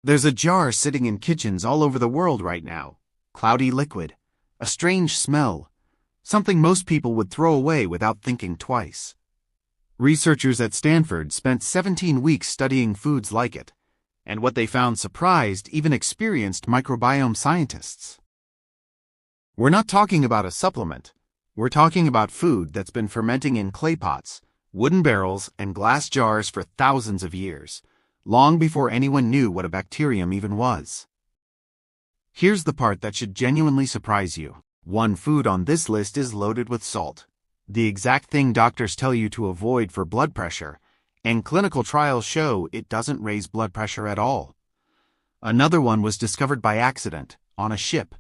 There's a jar sitting in kitchens all over the world right now. Cloudy liquid. A strange smell. Something most people would throw away without thinking twice. Researchers at Stanford spent 17 weeks studying foods like it, and what they found surprised even experienced microbiome scientists. We're not talking about a supplement. We're talking about food that's been fermenting in clay pots, wooden barrels, and glass jars for thousands of years, long before anyone knew what a bacterium even was. Here's the part that should genuinely surprise you. One food on this list is loaded with salt, the exact thing doctors tell you to avoid for blood pressure, and clinical trials show it doesn't raise blood pressure at all. Another one was discovered by accident, on a ship,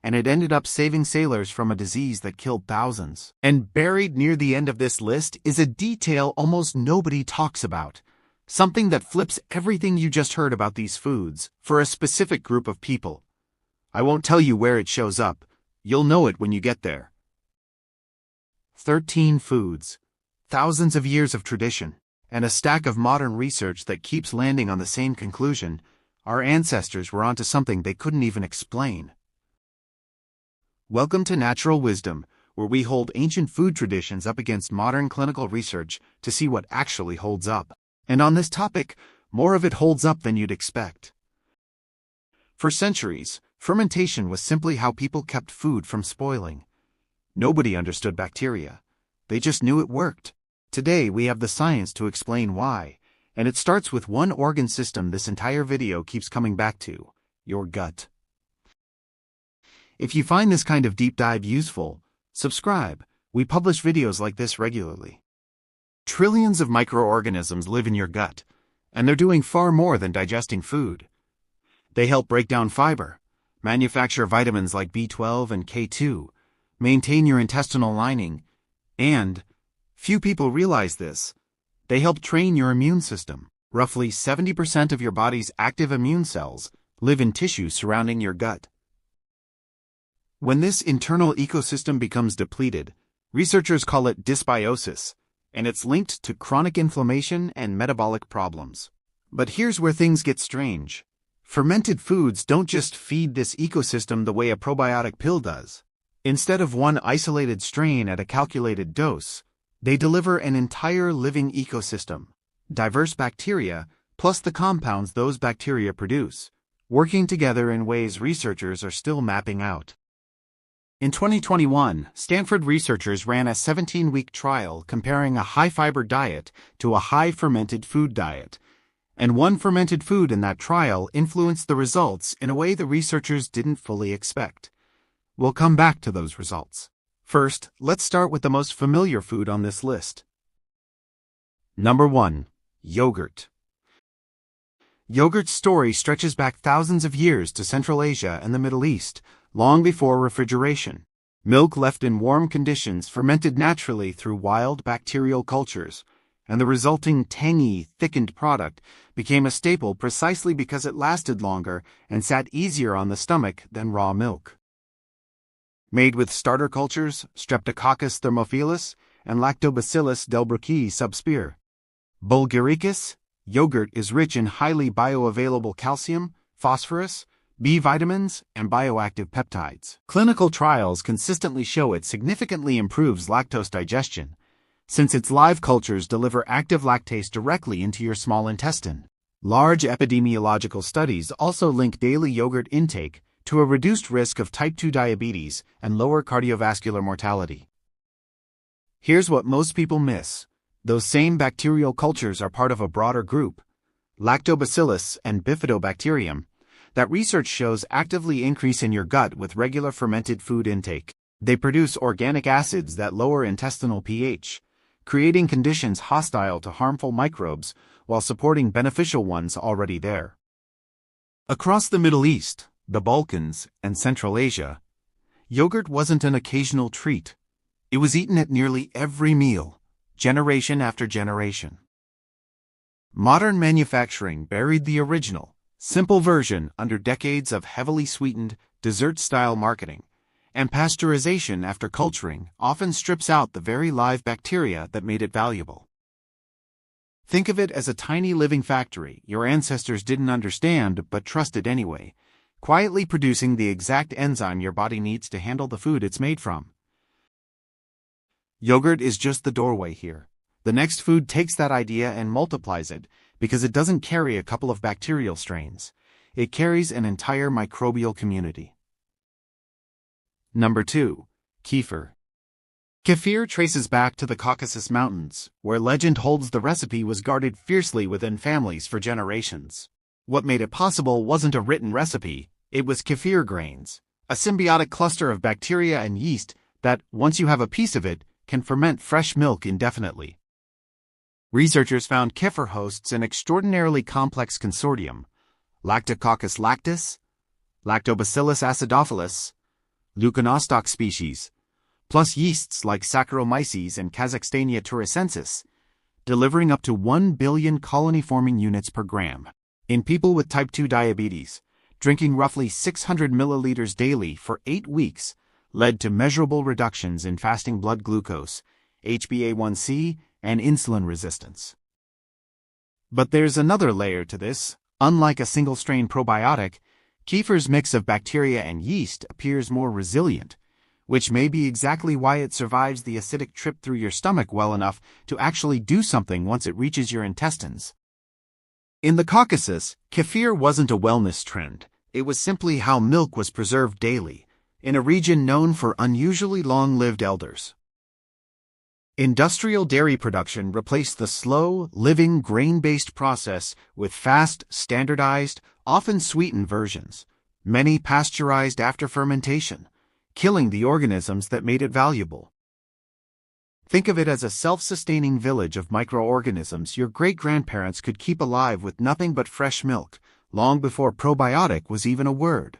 and it ended up saving sailors from a disease that killed thousands. And buried near the end of this list is a detail almost nobody talks about, something that flips everything you just heard about these foods for a specific group of people. I won't tell you where it shows up. You'll know it when you get there. 13 foods, thousands of years of tradition, and a stack of modern research that keeps landing on the same conclusion. Our ancestors were onto something they couldn't even explain. Welcome to Natural Wisdom, where we hold ancient food traditions up against modern clinical research to see what actually holds up. And on this topic, more of it holds up than you'd expect. For centuries, fermentation was simply how people kept food from spoiling. Nobody understood bacteria. They just knew it worked. Today we have the science to explain why, and it starts with one organ system this entire video keeps coming back to: your gut. If you find this kind of deep dive useful, subscribe. We publish videos like this regularly. Trillions of microorganisms live in your gut, and they're doing far more than digesting food. They help break down fiber, manufacture vitamins like B12 and K2, maintain your intestinal lining, and, few people realize this, they help train your immune system. Roughly 70% of your body's active immune cells live in tissue surrounding your gut. When this internal ecosystem becomes depleted, researchers call it dysbiosis, and it's linked to chronic inflammation and metabolic problems. But here's where things get strange. Fermented foods don't just feed this ecosystem the way a probiotic pill does. Instead of one isolated strain at a calculated dose, they deliver an entire living ecosystem, diverse bacteria, plus the compounds those bacteria produce, working together in ways researchers are still mapping out. In 2021, Stanford researchers ran a 17-week trial comparing a high-fiber diet to a high-fermented food diet, and one fermented food in that trial influenced the results in a way the researchers didn't fully expect. We'll come back to those results. First, let's start with the most familiar food on this list. Number 1. Yogurt. Yogurt's story stretches back thousands of years to Central Asia and the Middle East, long before refrigeration. Milk left in warm conditions fermented naturally through wild bacterial cultures, and the resulting tangy, thickened product became a staple precisely because it lasted longer and sat easier on the stomach than raw milk. Made with starter cultures, Streptococcus thermophilus, and Lactobacillus delbrueckii subsp. Bulgaricus, yogurt is rich in highly bioavailable calcium, phosphorus, B vitamins, and bioactive peptides. Clinical trials consistently show it significantly improves lactose digestion, since its live cultures deliver active lactase directly into your small intestine. Large epidemiological studies also link daily yogurt intake to a reduced risk of type 2 diabetes and lower cardiovascular mortality. Here's what most people miss. Those same bacterial cultures are part of a broader group, Lactobacillus and Bifidobacterium, that research shows actively increase in your gut with regular fermented food intake. They produce organic acids that lower intestinal pH, creating conditions hostile to harmful microbes while supporting beneficial ones already there. Across the Middle East, the Balkans, and Central Asia, yogurt wasn't an occasional treat. It was eaten at nearly every meal, generation after generation. Modern manufacturing buried the original, simple version under decades of heavily sweetened, dessert-style marketing, and pasteurization after culturing often strips out the very live bacteria that made it valuable. Think of it as a tiny living factory your ancestors didn't understand but trusted anyway, quietly producing the exact enzyme your body needs to handle the food it's made from. Yogurt is just the doorway here. The next food takes that idea and multiplies it, because it doesn't carry a couple of bacterial strains. It carries an entire microbial community. Number 2. Kefir. Kefir traces back to the Caucasus Mountains, where legend holds the recipe was guarded fiercely within families for generations. What made it possible wasn't a written recipe, it was kefir grains, a symbiotic cluster of bacteria and yeast that, once you have a piece of it, can ferment fresh milk indefinitely. Researchers found kefir hosts an extraordinarily complex consortium: Lactococcus lactis, Lactobacillus acidophilus, Leuconostoc species, plus yeasts like Saccharomyces and Kazakhstania turacensis, delivering up to 1 billion colony-forming units per gram. In people with type 2 diabetes, drinking roughly 600 milliliters daily for 8 weeks led to measurable reductions in fasting blood glucose, HbA1c, and insulin resistance. But there's another layer to this. Unlike a single-strain probiotic, kefir's mix of bacteria and yeast appears more resilient, which may be exactly why it survives the acidic trip through your stomach well enough to actually do something once it reaches your intestines. In the Caucasus, kefir wasn't a wellness trend. It was simply how milk was preserved daily, in a region known for unusually long-lived elders. Industrial dairy production replaced the slow, living, grain-based process with fast, standardized, often sweetened versions, many pasteurized after fermentation, killing the organisms that made it valuable. Think of it as a self-sustaining village of microorganisms your great-grandparents could keep alive with nothing but fresh milk, long before probiotic was even a word.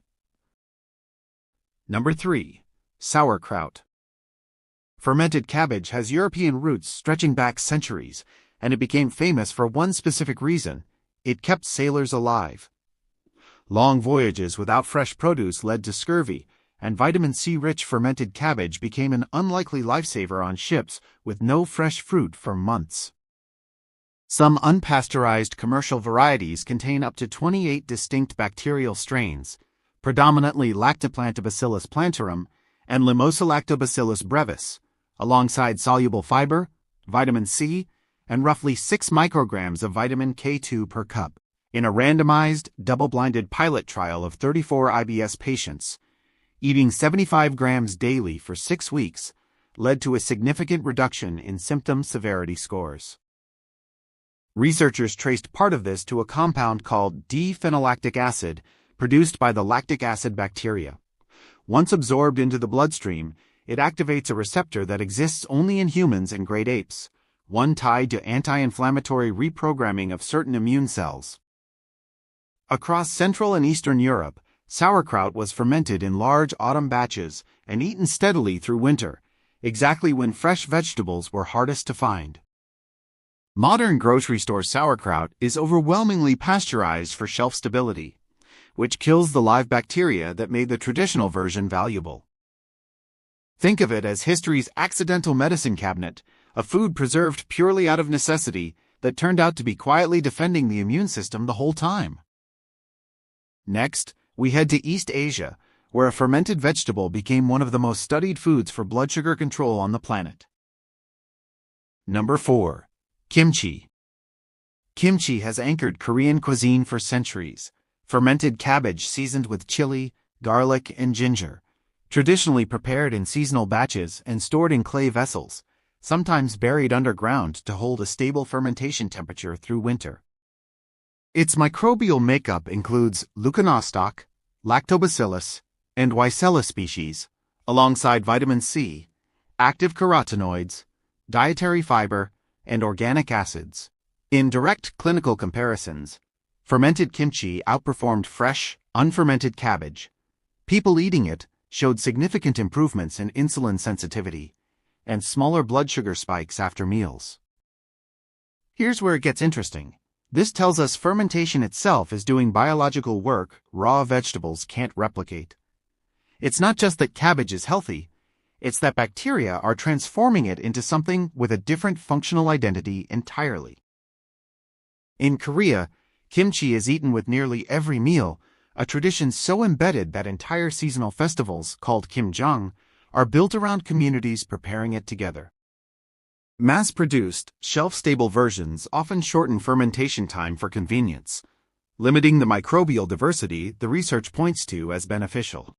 Number 3. Sauerkraut. Fermented cabbage has European roots stretching back centuries, and it became famous for one specific reason: it kept sailors alive. Long voyages without fresh produce led to scurvy, and vitamin C-rich fermented cabbage became an unlikely lifesaver on ships with no fresh fruit for months. Some unpasteurized commercial varieties contain up to 28 distinct bacterial strains, predominantly Lactoplantobacillus plantarum and Limosilactobacillus brevis, alongside soluble fiber, vitamin C, and roughly 6 micrograms of vitamin K2 per cup. In a randomized, double-blinded pilot trial of 34 IBS patients, eating 75 grams daily for 6 weeks led to a significant reduction in symptom severity scores. Researchers traced part of this to a compound called D-phenolactic acid produced by the lactic acid bacteria. Once absorbed into the bloodstream, it activates a receptor that exists only in humans and great apes, one tied to anti-inflammatory reprogramming of certain immune cells. Across Central and Eastern Europe, sauerkraut was fermented in large autumn batches and eaten steadily through winter, exactly when fresh vegetables were hardest to find. Modern grocery store sauerkraut is overwhelmingly pasteurized for shelf stability, which kills the live bacteria that made the traditional version valuable. Think of it as history's accidental medicine cabinet, a food preserved purely out of necessity that turned out to be quietly defending the immune system the whole time. Next, we head to East Asia, where a fermented vegetable became one of the most studied foods for blood sugar control on the planet. Number 4. Kimchi. Kimchi has anchored Korean cuisine for centuries. Fermented cabbage seasoned with chili, garlic, and ginger, traditionally prepared in seasonal batches and stored in clay vessels, sometimes buried underground to hold a stable fermentation temperature through winter. Its microbial makeup includes Leuconostoc, Lactobacillus, and Weissella species, alongside vitamin C, active carotenoids, dietary fiber, and organic acids. In direct clinical comparisons, fermented kimchi outperformed fresh, unfermented cabbage. People eating it showed significant improvements in insulin sensitivity and smaller blood sugar spikes after meals. Here's where it gets interesting. This tells us fermentation itself is doing biological work raw vegetables can't replicate. It's not just that cabbage is healthy, it's that bacteria are transforming it into something with a different functional identity entirely. In Korea, kimchi is eaten with nearly every meal, a tradition so embedded that entire seasonal festivals, called kimjang, are built around communities preparing it together. Mass-produced, shelf-stable versions often shorten fermentation time for convenience, limiting the microbial diversity the research points to as beneficial.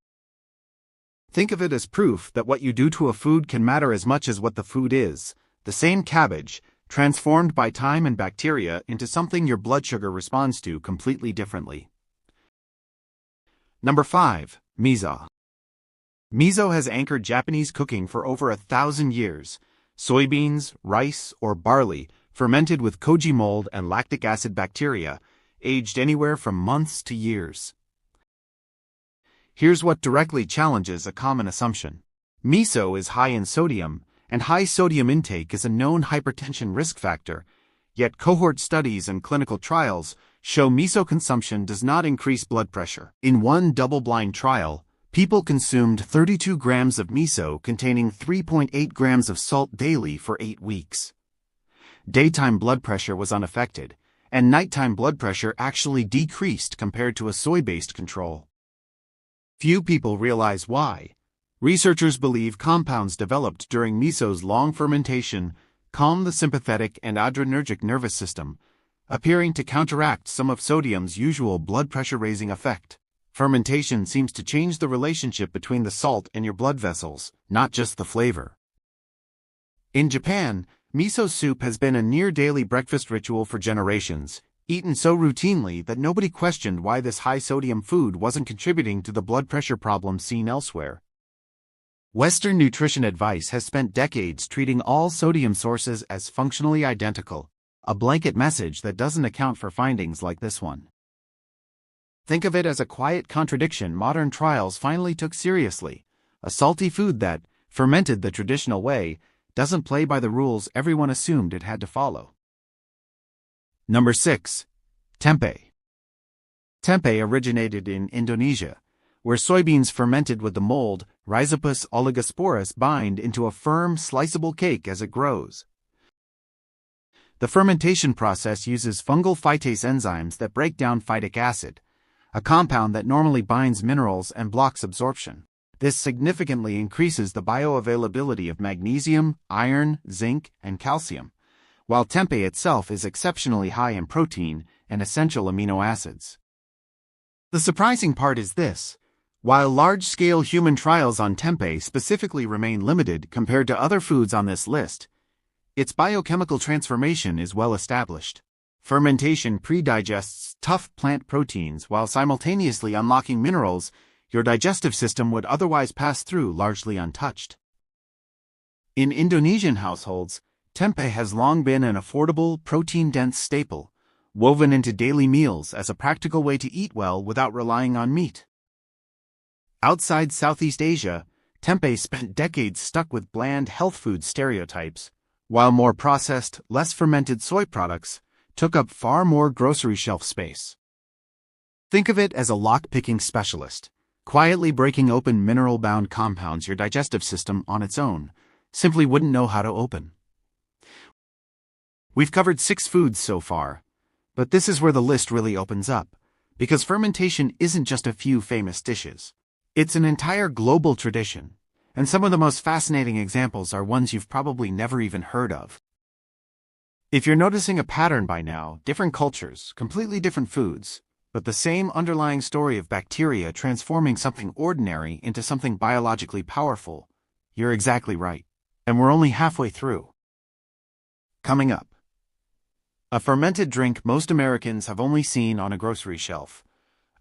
Think of it as proof that what you do to a food can matter as much as what the food is. The same cabbage, transformed by time and bacteria into something your blood sugar responds to completely differently. Number 5. Miso. Miso has anchored Japanese cooking for over 1,000 years. Soybeans, rice, or barley, fermented with koji mold and lactic acid bacteria, aged anywhere from months to years. Here's what directly challenges a common assumption. Miso is high in sodium, and high sodium intake is a known hypertension risk factor, yet cohort studies and clinical trials show miso consumption does not increase blood pressure. In one double-blind trial, people consumed 32 grams of miso containing 3.8 grams of salt daily for 8 weeks. Daytime blood pressure was unaffected, and nighttime blood pressure actually decreased compared to a soy-based control. Few people realize why. Researchers believe compounds developed during miso's long fermentation calm the sympathetic and adrenergic nervous system, appearing to counteract some of sodium's usual blood pressure-raising effect. Fermentation seems to change the relationship between the salt and your blood vessels, not just the flavor. In Japan, miso soup has been a near-daily breakfast ritual for generations, eaten so routinely that nobody questioned why this high-sodium food wasn't contributing to the blood pressure problems seen elsewhere. Western nutrition advice has spent decades treating all sodium sources as functionally identical, a blanket message that doesn't account for findings like this one. Think of it as a quiet contradiction modern trials finally took seriously. A salty food that, fermented the traditional way, doesn't play by the rules everyone assumed it had to follow. Number 6. Tempeh. Tempeh originated in Indonesia, where soybeans fermented with the mold Rhizopus oligosporus bind into a firm, sliceable cake as it grows. The fermentation process uses fungal phytase enzymes that break down phytic acid, a compound that normally binds minerals and blocks absorption. This significantly increases the bioavailability of magnesium, iron, zinc, and calcium, while tempeh itself is exceptionally high in protein and essential amino acids. The surprising part is this. While large-scale human trials on tempeh specifically remain limited compared to other foods on this list, its biochemical transformation is well established. Fermentation pre-digests tough plant proteins while simultaneously unlocking minerals your digestive system would otherwise pass through largely untouched. In Indonesian households, tempeh has long been an affordable, protein-dense staple, woven into daily meals as a practical way to eat well without relying on meat. Outside Southeast Asia, tempeh spent decades stuck with bland health food stereotypes, while more processed, less fermented soy products took up far more grocery shelf space. Think of it as a lock-picking specialist, quietly breaking open mineral-bound compounds your digestive system on its own simply wouldn't know how to open. We've covered 6 foods so far, but this is where the list really opens up, because fermentation isn't just a few famous dishes. It's an entire global tradition, and some of the most fascinating examples are ones you've probably never even heard of. If you're noticing a pattern by now, different cultures, completely different foods, but the same underlying story of bacteria transforming something ordinary into something biologically powerful, you're exactly right. And we're only halfway through. Coming up, a fermented drink most Americans have only seen on a grocery shelf,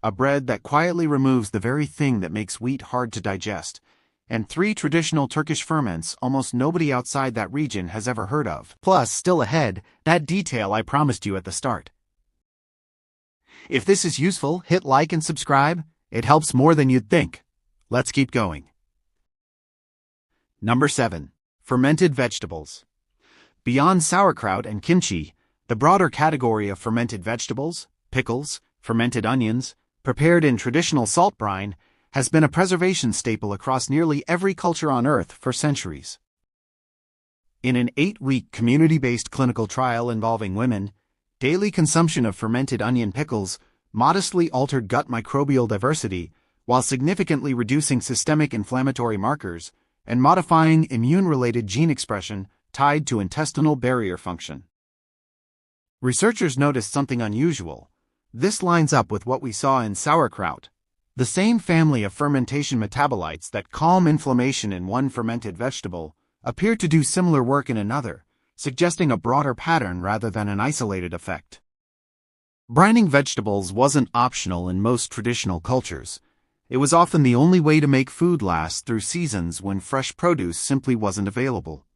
a bread that quietly removes the very thing that makes wheat hard to digest, and 3 traditional Turkish ferments almost nobody outside that region has ever heard of. Plus, still ahead, that detail I promised you at the start. If this is useful, hit like and subscribe. It helps more than you'd think. Let's keep going. Number 7. Fermented vegetables. Beyond sauerkraut and kimchi, the broader category of fermented vegetables, pickles, fermented onions, prepared in traditional salt brine, has been a preservation staple across nearly every culture on Earth for centuries. In an 8-week community-based clinical trial involving women, Daily consumption of fermented onion pickles modestly altered gut microbial diversity while significantly reducing systemic inflammatory markers and modifying immune-related gene expression tied to intestinal barrier function. Researchers noticed something unusual. This lines up with what we saw in sauerkraut. The same family of fermentation metabolites that calm inflammation in one fermented vegetable appear to do similar work in another, suggesting a broader pattern rather than an isolated effect. Brining vegetables wasn't optional in most traditional cultures. It was often the only way to make food last through seasons when fresh produce simply wasn't available.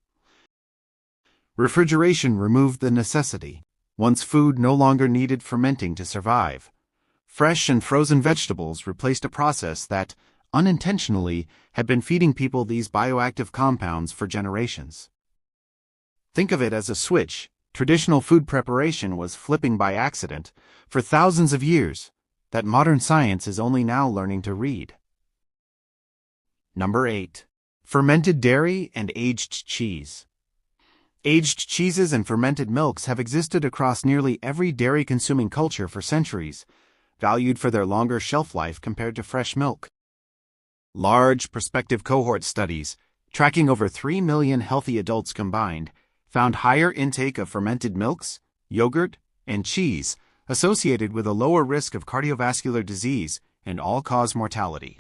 Refrigeration removed the necessity. Once food no longer needed fermenting to survive, fresh and frozen vegetables replaced a process that, unintentionally, had been feeding people these bioactive compounds for generations. Think of it as a switch. Traditional food preparation was flipping by accident for thousands of years that modern science is only now learning to read. Number 8. Fermented dairy and aged cheese. Aged cheeses and fermented milks have existed across nearly every dairy-consuming culture for centuries, valued for their longer shelf life compared to fresh milk. Large prospective cohort studies, tracking over 3 million healthy adults combined, found higher intake of fermented milks, yogurt, and cheese associated with a lower risk of cardiovascular disease and all-cause mortality.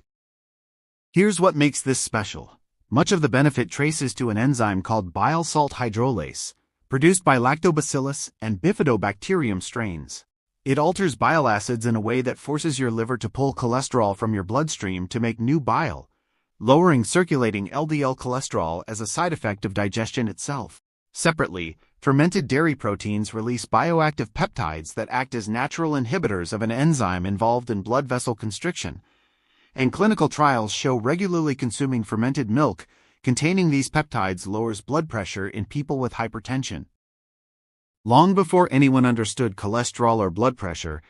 Here's what makes this special. Much of the benefit traces to an enzyme called bile salt hydrolase, produced by lactobacillus and bifidobacterium strains. It alters bile acids in a way that forces your liver to pull cholesterol from your bloodstream to make new bile, lowering circulating LDL cholesterol as a side effect of digestion itself. Separately, fermented dairy proteins release bioactive peptides that act as natural inhibitors of an enzyme involved in blood vessel constriction, and clinical trials show regularly consuming fermented milk containing these peptides lowers blood pressure in people with hypertension. Long before anyone understood cholesterol or blood pressure,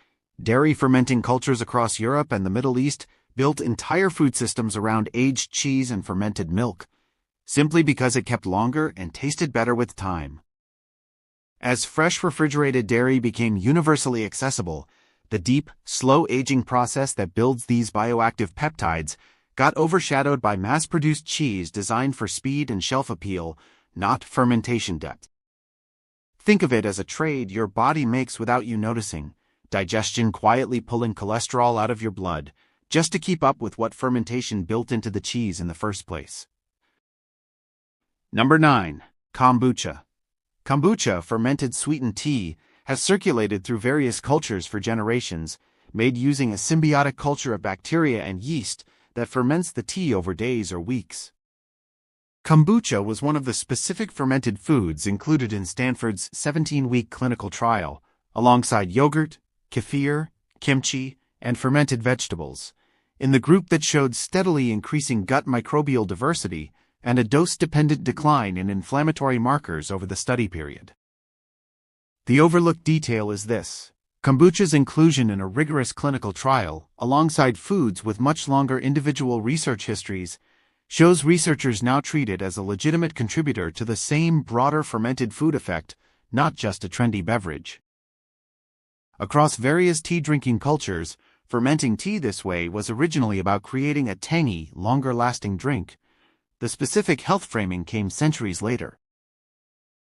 dairy fermenting cultures across Europe and the Middle East built entire food systems around aged cheese and fermented milk, simply because it kept longer and tasted better with time. As fresh refrigerated dairy became universally accessible, the deep, slow-aging process that builds these bioactive peptides got overshadowed by mass-produced cheese designed for speed and shelf appeal, not fermentation depth. Think of it as a trade your body makes without you noticing, digestion quietly pulling cholesterol out of your blood, just to keep up with what fermentation built into the cheese in the first place. Number 9. Kombucha. Kombucha, fermented sweetened tea, has circulated through various cultures for generations, made using a symbiotic culture of bacteria and yeast that ferments the tea over days or weeks. Kombucha was one of the specific fermented foods included in Stanford's 17-week clinical trial, alongside yogurt, kefir, kimchi, and fermented vegetables, in the group that showed steadily increasing gut microbial diversity and a dose-dependent decline in inflammatory markers over the study period. The overlooked detail is this: kombucha's inclusion in a rigorous clinical trial, alongside foods with much longer individual research histories, shows researchers now treat it as a legitimate contributor to the same broader fermented food effect, not just a trendy beverage. Across various tea-drinking cultures, fermenting tea this way was originally about creating a tangy, longer-lasting drink. The specific health framing came centuries later.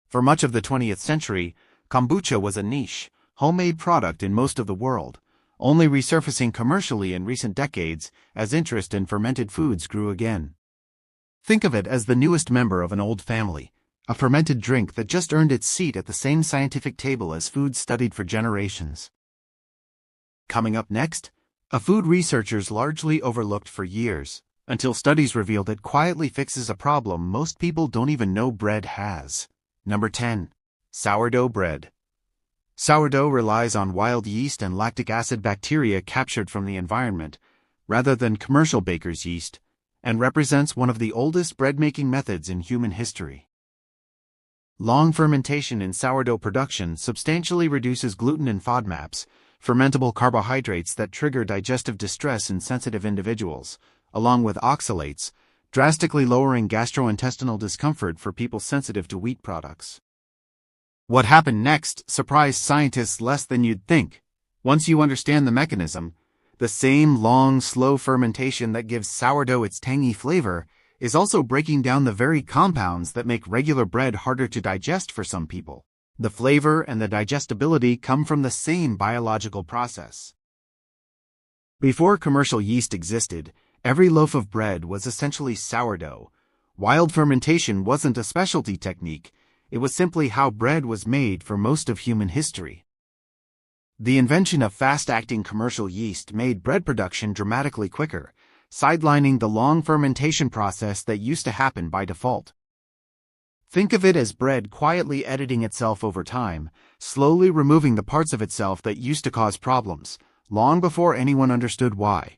For much of the 20th century, kombucha was a niche, homemade product in most of the world, only resurfacing commercially in recent decades as interest in fermented foods grew again. Think of it as the newest member of an old family, a fermented drink that just earned its seat at the same scientific table as foods studied for generations. Coming up next, a food researchers largely overlooked for years, until studies revealed it quietly fixes a problem most people don't even know bread has. Number 10. Sourdough bread. Sourdough relies on wild yeast and lactic acid bacteria captured from the environment, rather than commercial baker's yeast, and represents one of the oldest bread-making methods in human history. Long fermentation in sourdough production substantially reduces gluten and FODMAPs, fermentable carbohydrates that trigger digestive distress in sensitive individuals, along with oxalates, drastically lowering gastrointestinal discomfort for people sensitive to wheat products. What happened next surprised scientists less than you'd think. Once you understand the mechanism, the same long, slow fermentation that gives sourdough its tangy flavor is also breaking down the very compounds that make regular bread harder to digest for some people. The flavor and the digestibility come from the same biological process. Before commercial yeast existed, every loaf of bread was essentially sourdough. Wild fermentation wasn't a specialty technique, it was simply how bread was made for most of human history. The invention of fast-acting commercial yeast made bread production dramatically quicker, sidelining the long fermentation process that used to happen by default. Think of it as bread quietly editing itself over time, slowly removing the parts of itself that used to cause problems, long before anyone understood why.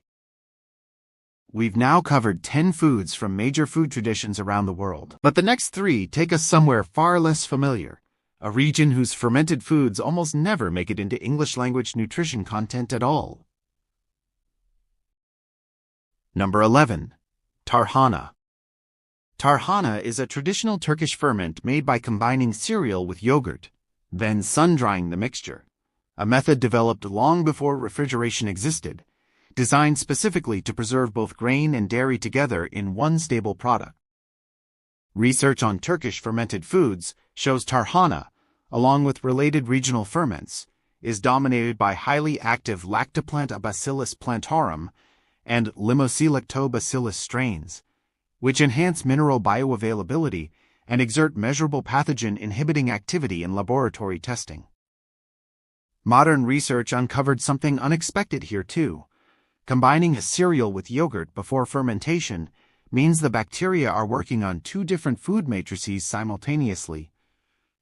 We've now covered 10 foods from major food traditions around the world, but the next 3 take us somewhere far less familiar, a region whose fermented foods almost never make it into English-language nutrition content at all. Number 11. Tarhana. Tarhana is a traditional Turkish ferment made by combining cereal with yogurt, then sun-drying the mixture, a method developed long before refrigeration existed, designed specifically to preserve both grain and dairy together in one stable product. Research on Turkish fermented foods shows tarhana, along with related regional ferments, is dominated by highly active Lactoplant Bacillus plantarum and Limocoelactobacillus strains, which enhance mineral bioavailability and exert measurable pathogen-inhibiting activity in laboratory testing. Modern research uncovered something unexpected here too. Combining a cereal with yogurt before fermentation means the bacteria are working on 2 different food matrices simultaneously,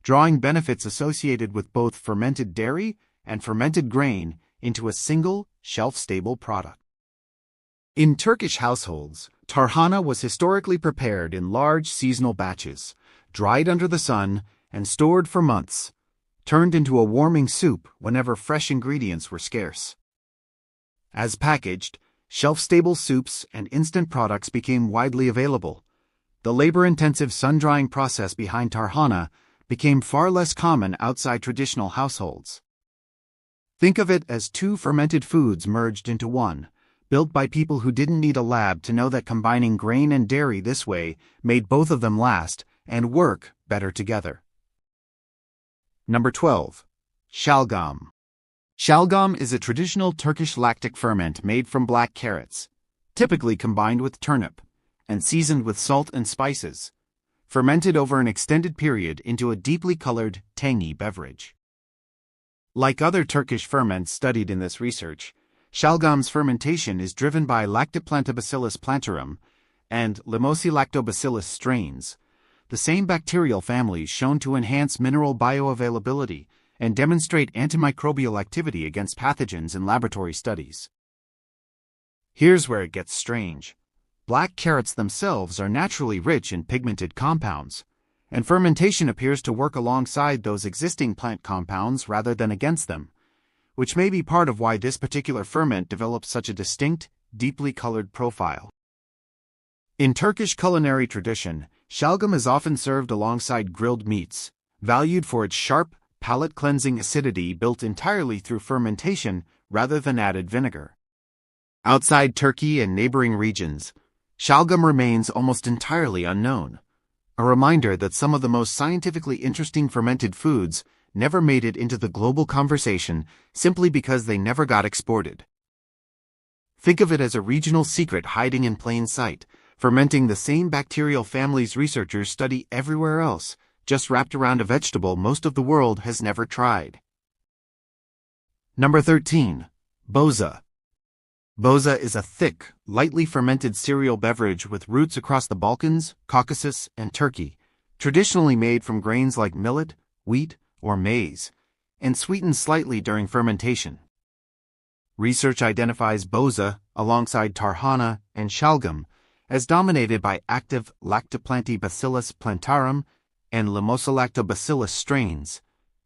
drawing benefits associated with both fermented dairy and fermented grain into a single, shelf-stable product. In Turkish households, tarhana was historically prepared in large seasonal batches, dried under the sun, and stored for months, turned into a warming soup whenever fresh ingredients were scarce. As packaged, shelf-stable soups and instant products became widely available. The labor-intensive sun-drying process behind tarhana became far less common outside traditional households. Think of it as 2 fermented foods merged into one, built by people who didn't need a lab to know that combining grain and dairy this way made both of them last and work better together. Number 12. Shalgam. Shalgam is a traditional Turkish lactic ferment made from black carrots, typically combined with turnip, and seasoned with salt and spices, fermented over an extended period into a deeply colored, tangy beverage. Like other Turkish ferments studied in this research, shalgam's fermentation is driven by Lactobacillus plantarum and Limocoelactobacillus strains, the same bacterial families shown to enhance mineral bioavailability and demonstrate antimicrobial activity against pathogens in laboratory studies. Here's where it gets strange. Black carrots themselves are naturally rich in pigmented compounds, and fermentation appears to work alongside those existing plant compounds rather than against them, which may be part of why this particular ferment develops such a distinct, deeply colored profile. In Turkish culinary tradition, shalgam is often served alongside grilled meats, valued for its sharp, palate-cleansing acidity built entirely through fermentation rather than added vinegar. Outside Turkey and neighboring regions, shalgam remains almost entirely unknown, a reminder that some of the most scientifically interesting fermented foods never made it into the global conversation simply because they never got exported. Think of it as a regional secret hiding in plain sight, fermenting the same bacterial families researchers study everywhere else, just wrapped around a vegetable most of the world has never tried. Number 13. Boza. Boza is a thick, lightly fermented cereal beverage with roots across the Balkans, Caucasus, and Turkey, traditionally made from grains like millet, wheat, or maize, and sweetened slightly during fermentation. Research identifies boza, alongside tarhana and shalgam, as dominated by active Lactobacillus plantarum and Limocoelactobacillus strains,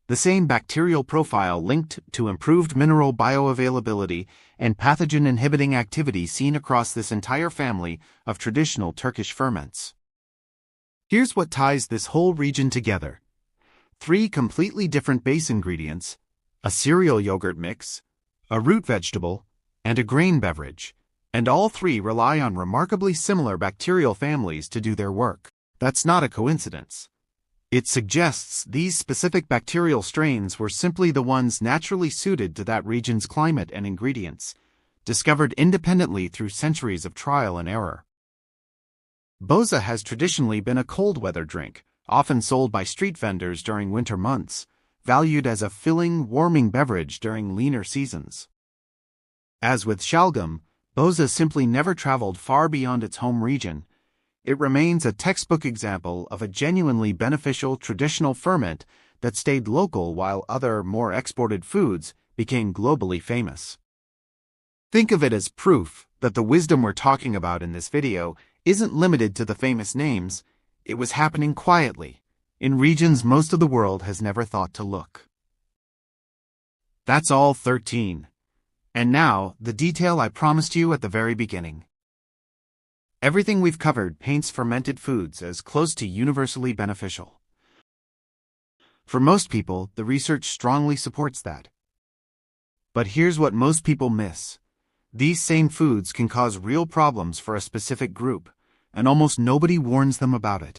the same bacterial profile linked to improved mineral bioavailability and pathogen-inhibiting activity seen across this entire family of traditional Turkish ferments. Here's what ties this whole region together. 3 completely different base ingredients, a cereal yogurt mix, a root vegetable, and a grain beverage, and all 3 rely on remarkably similar bacterial families to do their work. That's not a coincidence. It suggests these specific bacterial strains were simply the ones naturally suited to that region's climate and ingredients, discovered independently through centuries of trial and error. Boza has traditionally been a cold weather drink, often sold by street vendors during winter months, valued as a filling, warming beverage during leaner seasons. As with shalgam, Boza simply never traveled far beyond its home region. It remains a textbook example of a genuinely beneficial traditional ferment that stayed local while other, more exported foods became globally famous. Think of it as proof that the wisdom we're talking about in this video isn't limited to the famous names. It was happening quietly, in regions most of the world has never thought to look. That's all 13. And now, the detail I promised you at the very beginning. Everything we've covered paints fermented foods as close to universally beneficial. For most people, the research strongly supports that. But here's what most people miss. These same foods can cause real problems for a specific group, and almost nobody warns them about it.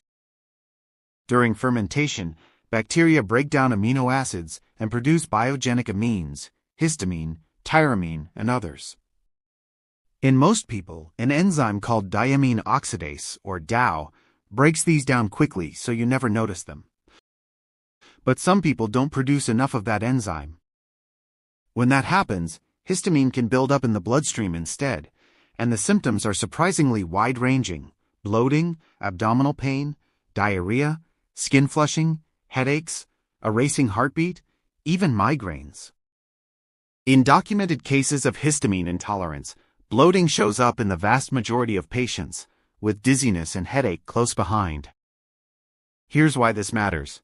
During fermentation, bacteria break down amino acids and produce biogenic amines, histamine, tyramine, and others. In most people, an enzyme called diamine oxidase, or DAO, breaks these down quickly so you never notice them. But some people don't produce enough of that enzyme. When that happens, histamine can build up in the bloodstream instead, and the symptoms are surprisingly wide-ranging: bloating, abdominal pain, diarrhea, skin flushing, headaches, a racing heartbeat, even migraines. In documented cases of histamine intolerance, bloating shows up in the vast majority of patients, with dizziness and headache close behind. Here's why this matters.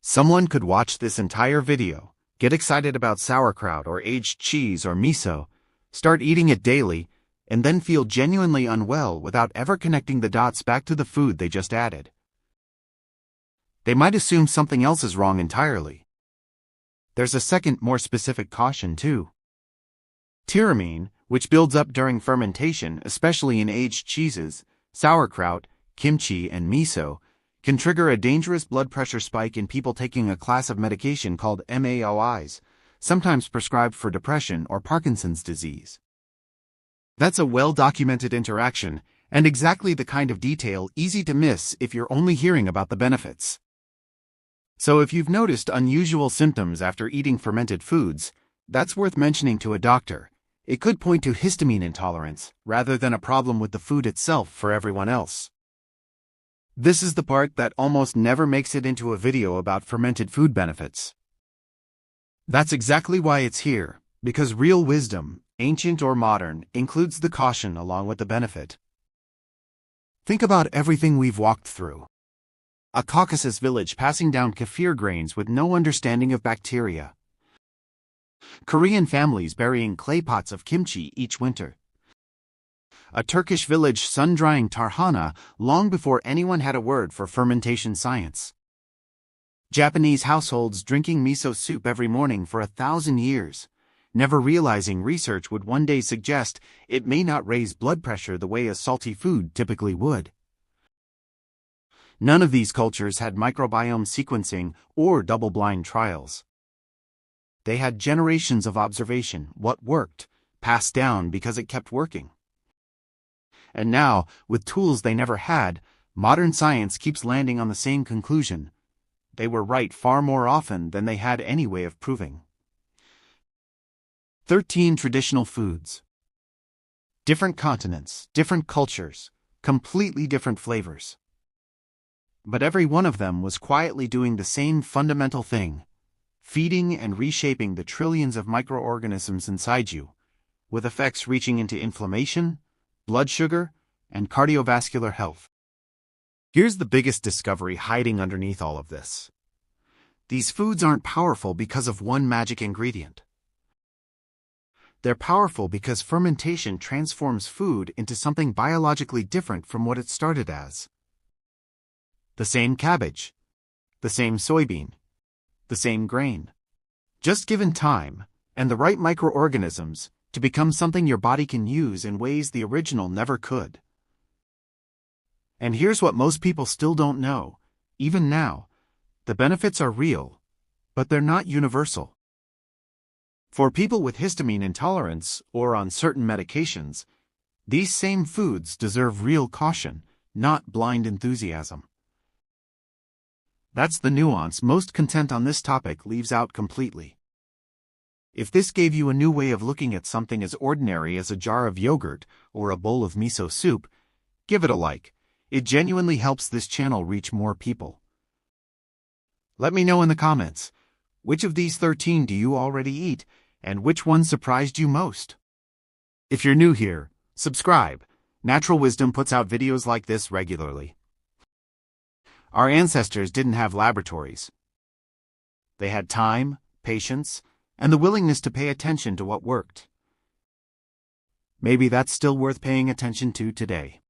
Someone could watch this entire video, get excited about sauerkraut or aged cheese or miso, start eating it daily, and then feel genuinely unwell without ever connecting the dots back to the food they just added. They might assume something else is wrong entirely. There's a second, more specific caution too. Tyramine, which builds up during fermentation, especially in aged cheeses, sauerkraut, kimchi, and miso, can trigger a dangerous blood pressure spike in people taking a class of medication called MAOIs, sometimes prescribed for depression or Parkinson's disease. That's a well-documented interaction, and exactly the kind of detail easy to miss if you're only hearing about the benefits. So if you've noticed unusual symptoms after eating fermented foods, that's worth mentioning to a doctor. It could point to histamine intolerance, rather than a problem with the food itself for everyone else. This is the part that almost never makes it into a video about fermented food benefits. That's exactly why it's here, because real wisdom, ancient or modern, includes the caution along with the benefit. Think about everything we've walked through. A Caucasus village passing down kefir grains with no understanding of bacteria. Korean families burying clay pots of kimchi each winter. A Turkish village sun-drying tarhana long before anyone had a word for fermentation science. Japanese households drinking miso soup every morning for 1,000 years, never realizing research would one day suggest it may not raise blood pressure the way a salty food typically would. None of these cultures had microbiome sequencing or double-blind trials. They had generations of observation, what worked, passed down because it kept working. And now, with tools they never had, modern science keeps landing on the same conclusion. They were right far more often than they had any way of proving. 13 traditional foods. Different continents, different cultures, completely different flavors. But every one of them was quietly doing the same fundamental thing, feeding and reshaping the trillions of microorganisms inside you, with effects reaching into inflammation, blood sugar, and cardiovascular health. Here's the biggest discovery hiding underneath all of this. These foods aren't powerful because of one magic ingredient. They're powerful because fermentation transforms food into something biologically different from what it started as. The same cabbage, the same soybean, the same grain. Just given time and the right microorganisms to become something your body can use in ways the original never could. And here's what most people still don't know, even now. The benefits are real, but they're not universal. For people with histamine intolerance or on certain medications, these same foods deserve real caution, not blind enthusiasm. That's the nuance most content on this topic leaves out completely. If this gave you a new way of looking at something as ordinary as a jar of yogurt or a bowl of miso soup, give it a like. It genuinely helps this channel reach more people. Let me know in the comments, which of these 13 do you already eat, and which one surprised you most? If you're new here, subscribe. Natural Wisdom puts out videos like this regularly. Our ancestors didn't have laboratories. They had time, patience, and the willingness to pay attention to what worked. Maybe that's still worth paying attention to today.